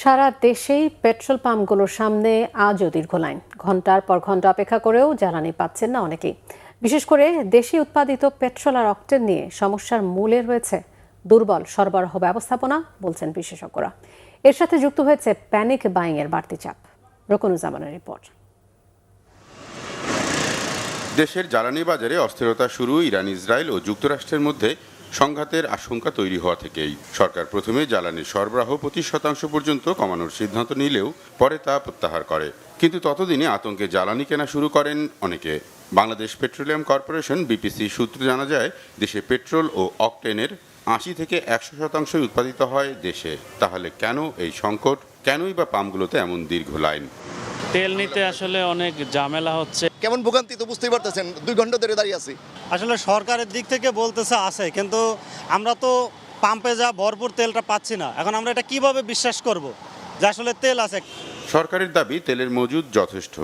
সারা দেশেই পেট্রোল পাম্পগুলোর সামনে আজও দীর্ঘ লাইন। ঘন্টার পর ঘন্টা অপেক্ষা করেও জ্বালানি পাচ্ছেন না অনেকেই। বিশেষ করে দেশি উৎপাদিত পেট্রোল আর অক্টেন নিয়ে সমস্যার মূলে রয়েছে দুর্বল সরবরাহ ব্যবস্থাপনা বলছেন বিশেষজ্ঞরা। এর সাথে যুক্ত হয়েছে প্যানিক বাইং এর বাড়তি চাপ। রকনুজ্জামানের রিপোর্ট। দেশের জ্বালানি বাজারে অস্থিরতা শুরু ইরান, ইসরায়েল ও যুক্তরাষ্ট্রের মধ্যে সংঘাতের আশঙ্কা তৈরি হওয়া থেকেই। সরকার প্রথমে জ্বালানির সরবরাহ 25% পর্যন্ত কমানোর সিদ্ধান্ত নিলেও পরে তা প্রত্যাহার করে। কিন্তু ততদিনে আতঙ্কে জ্বালানি কেনা শুরু করেন অনেকে। বাংলাদেশ পেট্রোলিয়াম কর্পোরেশন বিপিসি সূত্রে জানা যায়, দেশে পেট্রোল ও অকটেনের 80 থেকে 100% উৎপাদিত হয় দেশে। তাহলে কেন এই সংকট? কেনই বা পাম্পগুলোতে এমন দীর্ঘ লাইন? তেল নিতে আসলে অনেক ঝামেলা হচ্ছে। কেমন ভোগান্তি তো বুঝতেই পারতেছেন, 2 ঘন্টা ধরে দাঁড়িয়ে আছি। আসলে সরকারের দিক থেকে বলতেছে আছে, কিন্তু আমরা তো পাম্পে যা ভরপুর তেলটা পাচ্ছি না। এখন আমরা এটা কিভাবে বিশ্বাস করব যে আসলে তেল আছে? সরকারের দাবি তেলের মজুদ যথেষ্ট।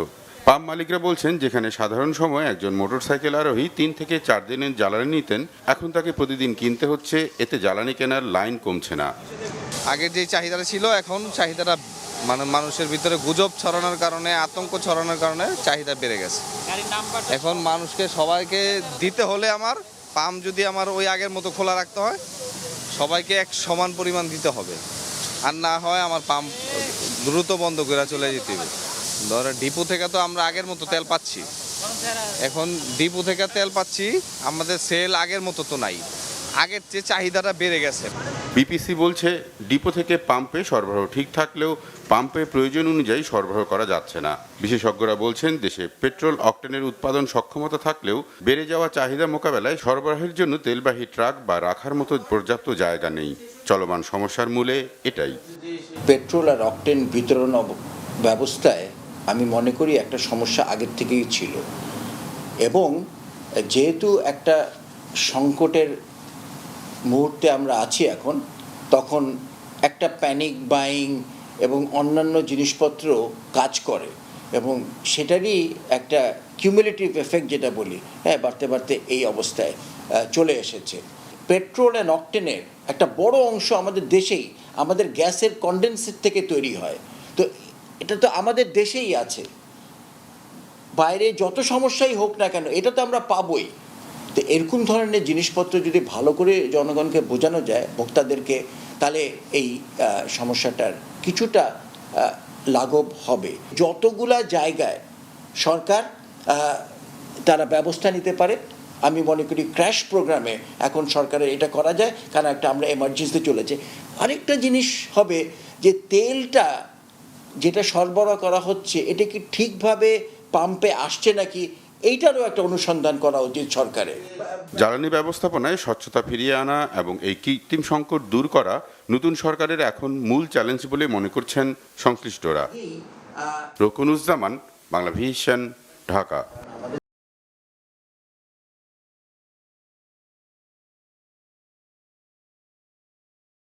পাম্প মালিকরা বলছেন, যেখানে সাধারণ সময় একজন মোটরসাইকেল আরোহী 3 থেকে 4 দিনের জ্বালানি নিতেন, এখন তাকে প্রতিদিন কিনতে হচ্ছে। এতে জ্বালানি কেনার লাইন কমছে না। আগের যে চাহিদাটা ছিল, এখন চাহিদাটা মানুষের ভিতরে গুজব ছড়ানোর কারণে, আতঙ্ক ছড়ানোর কারণে চাহিদা বেড়ে গেছে। এখন মানুষকে সবাইকে দিতে হলে আমার পাম্প যদি আমার ওই আগের মতো খোলা রাখতে হয়, সবাইকে এক সমান পরিমাণ দিতে হবে। আর না হয় আমার পাম্প দ্রুত বন্ধ করে চলে যেতে হবে। ধরো ডিপো থেকে তো আমরা আগের মতো তেল পাচ্ছি, এখন ডিপো থেকে তেল পাচ্ছি, আমাদের সেল আগের মতো তো নাই, আগের যে চাহিদাটা বেড়ে গেছে। বিপিসি বলছে, ডিপো থেকে পাম্পে সরবরাহ ঠিক থাকলেও পাম্পে প্রয়োজন অনুযায়ী সরবরাহ করা যাচ্ছে না। বিশেষজ্ঞরা বলছেন, দেশে পেট্রোল অকটেনের উৎপাদন সক্ষমতা থাকলেও বেড়ে যাওয়া চাহিদা মোকাবেলায় সরবরাহের জন্য তেলবাহী ট্রাক বা রাখার মতো পর্যাপ্ত জায়গা নেই। চলমান সমস্যার মূলে এটাই। পেট্রোল আর অকটেন বিতরণ ব্যবস্থায় আমি মনে করি একটা সমস্যা আগের থেকেই ছিল, এবং যেহেতু একটা সংকটের মুহূর্তে আমরা আছি এখন, তখন একটা প্যানিক বাইং এবং অন্যান্য জিনিসপত্র কাজ করে, এবং সেটারই একটা কিউমুলেটিভ এফেক্ট যেটা বলি, বাড়তে বাড়তে এই অবস্থায় চলে এসেছে। পেট্রোল অ্যান্ড অকটেনের একটা বড় অংশ আমাদের দেশেই, আমাদের গ্যাসের কনডেন্সেট থেকে তৈরি হয়। তো এটা তো আমাদের দেশেই আছে, বাইরে যত সমস্যাই হোক না কেন এটা তো আমরা পাবই। তো এরকম ধরনের জিনিসপত্র যদি ভালো করে জনগণকে বোঝানো যায়, ভোক্তাদেরকে, তাহলে এই সমস্যাটার কিছুটা লাঘব হবে। যতগুলা জায়গায় সরকার তারা ব্যবস্থা নিতে পারে, আমি মনে করি ক্র্যাশ প্রোগ্রামে এখন সরকারের এটা করা যায়, কারণ একটা আমরা এমার্জেন্সি চলেছে। আরেকটা জিনিস হবে যে তেলটা যেটা সরবরাহ করা হচ্ছে, এটা কি ঠিকভাবে পাম্পে আসছে নাকি, এইটারও একটা অনুসন্ধান করা উচিত সরকারের। জ্বালানি ব্যবস্থাপনায় স্বচ্ছতা ফিরিয়ে আনা এবং এই কৃত্রিম সংকট দূর করা নতুন সরকারের এখন মূল চ্যালেঞ্জ বলে মনে করছেন সংশ্লিষ্টরা। রকনুজ্জামান, বাংলাভিশন, ঢাকা।